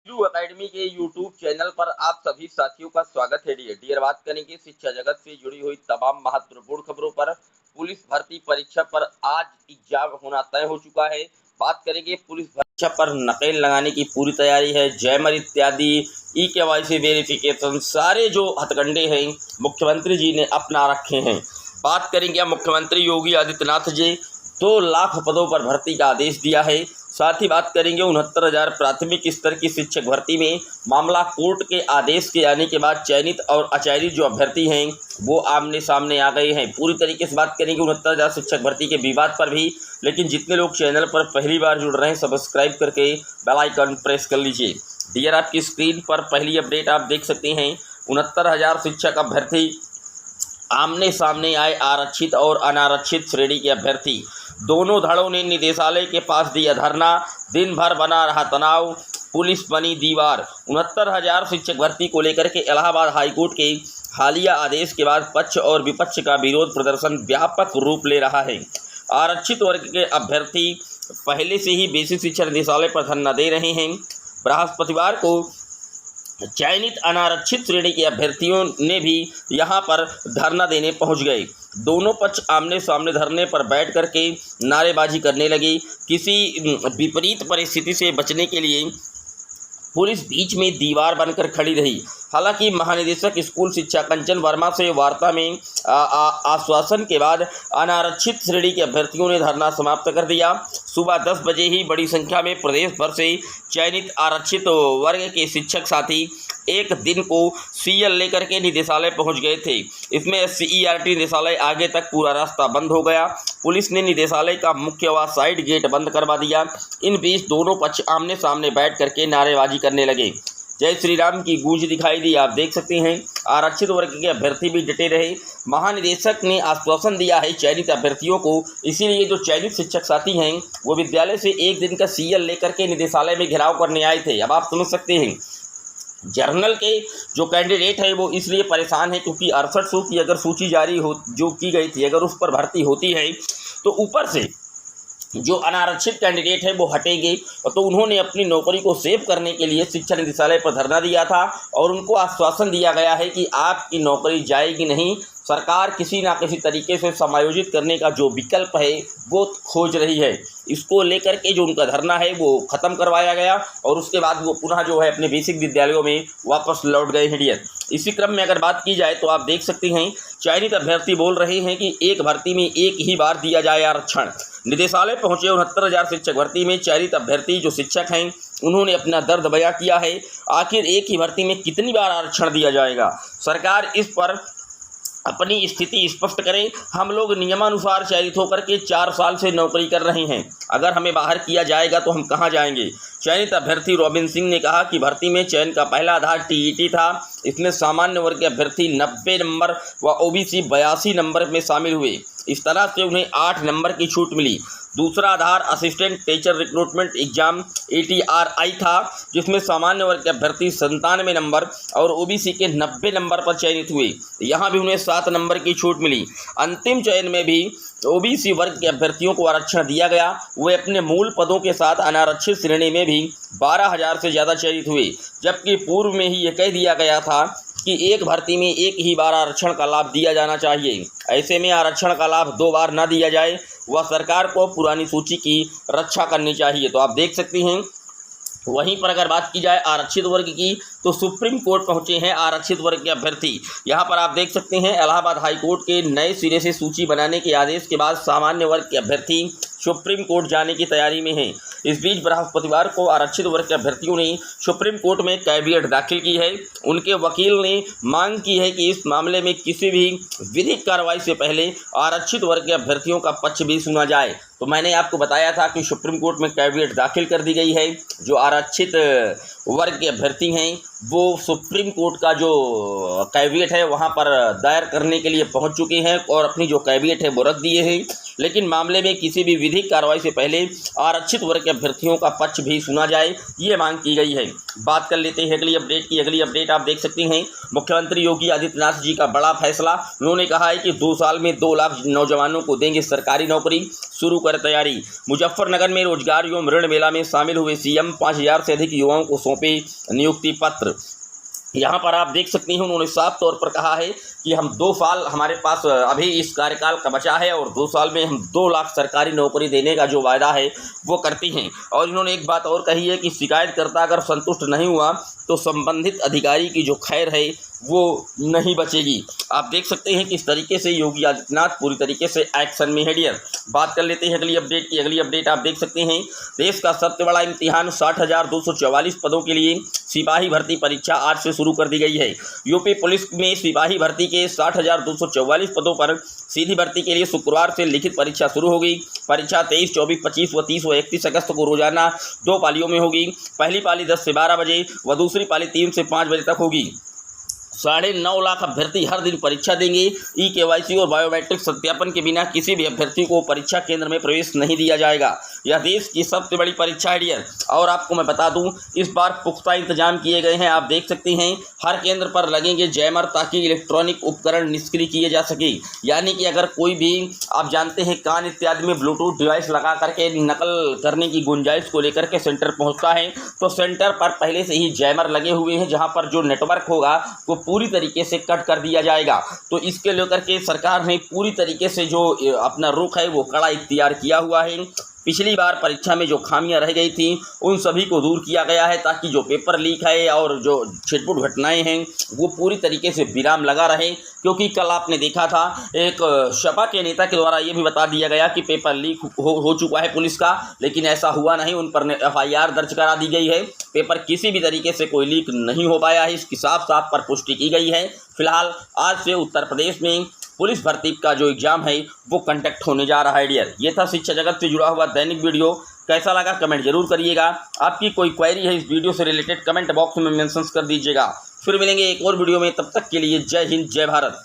लू एकेडमी के YouTube channel पर आप सभी साथियों का स्वागत है। डियर बात करेंगे शिक्षा जगत से जुड़ी हुई तमाम महत्वपूर्ण खबरों पर। पुलिस भर्ती परीक्षा पर आज एग्जाम होना तय हो चुका है। बात करेंगे पुलिस परीक्षा पर नकेल लगाने की पूरी तैयारी है। जैमर इत्यादि ई-केवाईसी वेरिफिकेशन सारे जो हथकंडे हैं मुख्यमंत्री जी ने अपना रखे हैं। बात करेंगे मुख्यमंत्री योगी आदित्यनाथ जी 2 लाख पदों पर भर्ती का आदेश दिया है। साथ ही बात करेंगे 69,000 प्राथमिक स्तर की शिक्षक भर्ती में मामला कोर्ट के आदेश के आने के बाद चयनित और अचयनित जो अभ्यर्थी हैं वो आमने सामने आ गए हैं। पूरी तरीके से बात करेंगे 69,000 शिक्षक भर्ती के विवाद पर भी। लेकिन जितने लोग चैनल पर पहली बार जुड़ रहे हैं सब्सक्राइब करके बेल आइकन प्रेस कर लीजिए। डियर आपकी स्क्रीन पर पहली अपडेट आप देख सकते हैं। 69,000 शिक्षक अभ्यर्थी आमने सामने आए, आरक्षित और अनारक्षित श्रेणी के अभ्यर्थी। दोनों धड़ों ने निदेशालय के पास दिया धरना। दिन भर बना रहा तनाव, पुलिस बनी दीवार। 69,000 शिक्षक भर्ती को लेकर के इलाहाबाद हाईकोर्ट के हालिया आदेश के बाद पक्ष और विपक्ष का विरोध प्रदर्शन व्यापक रूप ले रहा है। आरक्षित वर्ग के अभ्यर्थी पहले से ही बेसिक शिक्षा निदेशालय पर धरना दे रहे हैं। बृहस्पतिवार को चयनित अनारक्षित श्रेणी के अभ्यर्थियों ने भी यहां पर धरना देने पहुंच गए। दोनों पक्ष आमने सामने धरने पर बैठ करके नारेबाजी करने लगी। किसी विपरीत परिस्थिति से बचने के लिए पुलिस बीच में दीवार बनकर खड़ी रही। हालांकि महानिदेशक स्कूल शिक्षा कंचन वर्मा से वार्ता में आश्वासन के बाद अनारक्षित श्रेणी के अभ्यर्थियों ने धरना समाप्त कर दिया। सुबह 10 बजे ही बड़ी संख्या में प्रदेश भर से चयनित आरक्षित वर्ग के शिक्षक साथी एक दिन को सीएल लेकर के निदेशालय पहुंच गए थे। इसमें सीईआरटी निदेशालय आगे तक पूरा रास्ता बंद हो गया। पुलिस ने निदेशालय का मुख्य व साइड गेट बंद करवा दिया। इन बीच दोनों पक्ष आमने सामने बैठ करके नारेबाजी करने लगे। जय श्री राम की गूंज दिखाई दी। आप देख सकते हैं आरक्षित वर्ग के अभ्यर्थी भी डटे रहे। महानिदेशक ने आश्वासन दिया है चयनित अभ्यर्थियों को, इसीलिए जो चयनित शिक्षक साथी हैं वो विद्यालय से एक दिन का सीएल लेकर के निदेशालय में घेराव करने आए थे। अब आप समझ सकते हैं जर्नल के जो कैंडिडेट है वो इसलिए परेशान है क्योंकि 6800 की अगर सूची जारी हो जो की गई थी, अगर उस पर भर्ती होती है तो ऊपर से जो अनारक्षित कैंडिडेट है वो हटेंगे। तो उन्होंने अपनी नौकरी को सेव करने के लिए शिक्षा निदेशालय पर धरना दिया था और उनको आश्वासन दिया गया है कि आपकी नौकरी जाएगी नहीं। सरकार किसी ना किसी तरीके से समायोजित करने का जो विकल्प है वो खोज रही है। इसको लेकर के जो उनका धरना है वो ख़त्म करवाया गया और उसके बाद वो पुनः जो है अपने बेसिक विद्यालयों में वापस लौट गए हैं। डियर इसी क्रम में अगर बात की जाए तो आप देख सकते हैं चयनित अभ्यर्थी बोल रहे हैं कि एक भर्ती में एक ही बार दिया जाए आरक्षण। निदेशालय पहुंचे 69,000 शिक्षक भर्ती में चयनित अभ्यर्थी जो शिक्षक हैं उन्होंने अपना दर्द बयां किया है। आखिर एक ही भर्ती में कितनी बार आरक्षण दिया जाएगा? सरकार इस पर अपनी स्थिति स्पष्ट करें। हम लोग नियमानुसार चयनित होकर के 4 साल से नौकरी कर रहे हैं। अगर हमें बाहर किया जाएगा तो हम कहां जाएंगे? चयनित अभ्यर्थी रॉबिन सिंह ने कहा कि भर्ती में चयन का पहला आधार टीईटी था। इसमें सामान्य वर्ग के अभ्यर्थी 90 नंबर व ओबीसी 82 नंबर में शामिल हुए। इस तरह से उन्हें 8 नंबर की छूट मिली। दूसरा आधार assistant teacher recruitment exam ATRI था, जिसमें सामान्य वर्ग के अभ्यर्थी 97 नंबर और ओबीसी के 90 नंबर पर चयनित हुए। यहाँ भी उन्हें 7 नंबर की छूट मिली। अंतिम चयन में भी ओबीसी वर्ग के अभ्यर्थियों को आरक्षण दिया गया। वे अपने मूल पदों के साथ अनारक्षित श्रेणी में भी 12,000 से ज़्यादा चयनित हुए, जबकि पूर्व में ही ये कह दिया गया था कि एक भर्ती में एक ही बार आरक्षण का लाभ दिया जाना चाहिए। ऐसे में आरक्षण का लाभ 2 बार न दिया जाए, वह सरकार को पुरानी सूची की रक्षा करनी चाहिए। तो आप देख सकते हैं वहीं पर अगर बात की जाए आरक्षित वर्ग की तो सुप्रीम कोर्ट पहुंचे हैं आरक्षित वर्ग के अभ्यर्थी। यहां पर आप देख सकते हैं इलाहाबाद हाईकोर्ट के नए सिरे से सूची बनाने के आदेश के बाद सामान्य वर्ग के अभ्यर्थी सुप्रीम कोर्ट जाने की तैयारी में हैं। इस बीच बृहस्पतिवार को आरक्षित वर्ग के अभ्यर्थियों ने सुप्रीम कोर्ट में कैविएट दाखिल की है। उनके वकील ने मांग की है कि इस मामले में किसी भी विधिक कार्रवाई से पहले आरक्षित वर्ग के अभ्यर्थियों का पक्ष भी सुना जाए। तो मैंने आपको बताया था कि सुप्रीम कोर्ट में कैविएट दाखिल कर दी गई है। जो आरक्षित वर्ग के अभ्यर्थी हैं वो सुप्रीम कोर्ट का जो कैविएट है वहां पर दायर करने के लिए पहुंच चुके हैं और अपनी जो कैविएट है वो रख दिए हैं। लेकिन मामले में किसी भी विधिक कार्रवाई से पहले आरक्षित वर्ग के अभ्यर्थियों का पक्ष भी सुना जाए, ये मांग की गई है। बात कर लेते हैं अगली अपडेट की। अगली अपडेट आप देख सकते हैं मुख्यमंत्री योगी आदित्यनाथ जी का बड़ा फैसला। उन्होंने कहा है कि 2 साल में 2 लाख नौजवानों को देंगे सरकारी नौकरी। शुरू कर तैयारी। मुजफ्फरनगर में रोजगार एवं ऋण मेला में शामिल हुए सीएम, 5000 से अधिक युवाओं को सौंपे नियुक्ति पत्र। यहाँ पर आप देख सकते हैं उन्होंने साफ तौर पर कहा है कि हम 2 साल हमारे पास अभी इस कार्यकाल का बचा है और 2 साल में हम 2 लाख सरकारी नौकरी देने का जो वायदा है वो करती हैं। और इन्होंने एक बात और कही है कि शिकायतकर्ता अगर संतुष्ट नहीं हुआ तो संबंधित अधिकारी की जो खैर है वो नहीं बचेगी। आप देख सकते हैं किस तरीके से योगी आदित्यनाथ पूरी तरीके से एक्शन में है डियर। बात कर लेते हैं अगली अपडेट की। अगली अपडेट आप देख सकते हैं, देश का सबसे बड़ा इम्तिहान 60,244 पदों के लिए सिपाही भर्ती परीक्षा आज से शुरू कर दी गई है। यूपी पुलिस में सिपाही भर्ती के 60,244 पदों पर सीधी भर्ती के लिए शुक्रवार से लिखित परीक्षा शुरू होगी। परीक्षा 23, 24, 25 व 30 व 31 अगस्त को रोजाना 2 पालियों में होगी। पहली पाली 10 से 12 बजे व दूसरी पाली 3 से 5 बजे तक होगी। 9.5 लाख अभ्यर्थी हर दिन परीक्षा देंगे। KYC और बायोमेट्रिक सत्यापन के बिना किसी भी अभ्यर्थी को परीक्षा केंद्र में प्रवेश नहीं दिया जाएगा। यह देश की सबसे बड़ी परीक्षा है डियर। और आपको मैं बता दूं, इस बार पुख्ता इंतजाम किए गए हैं। आप देख सकते हैं हर केंद्र पर लगेंगे जैमर ताकि इलेक्ट्रॉनिक उपकरण निष्क्रिय किए जा सके। यानी कि अगर कोई भी आप जानते हैं कान इत्यादि में ब्लूटूथ डिवाइस लगा करके नकल करने की गुंजाइश को लेकर के सेंटर पहुँचता है तो सेंटर पर पहले से ही जैमर लगे हुए हैं, जहाँ पर जो नेटवर्क होगा वो पूरी तरीके से कट कर दिया जाएगा। तो इसके लेकर के सरकार ने पूरी तरीके से जो अपना रुख है वो कड़ा इख्तियार किया हुआ है। पिछली बार परीक्षा में जो खामियां रह गई थी उन सभी को दूर किया गया है ताकि जो पेपर लीक है और जो छिटपुट घटनाएं हैं वो पूरी तरीके से विराम लगा रहे। क्योंकि कल आपने देखा था एक सपा के नेता के द्वारा ये भी बता दिया गया कि पेपर लीक हो चुका है पुलिस का, लेकिन ऐसा हुआ नहीं। उन पर FIR दर्ज करा दी गई है। पेपर किसी भी तरीके से कोई लीक नहीं हो पाया है, इसकी साफ साफ पर पुष्टि की गई है। फिलहाल आज से उत्तर प्रदेश में पुलिस भर्ती का जो एग्जाम है वो कंडक्ट होने जा रहा है डियर। ये था शिक्षा जगत से जुड़ा हुआ दैनिक वीडियो। कैसा लगा कमेंट जरूर करिएगा। आपकी कोई क्वेरी है इस वीडियो से रिलेटेड कमेंट बॉक्स में मेंशन कर दीजिएगा। फिर मिलेंगे एक और वीडियो में, तब तक के लिए जय हिंद जय भारत।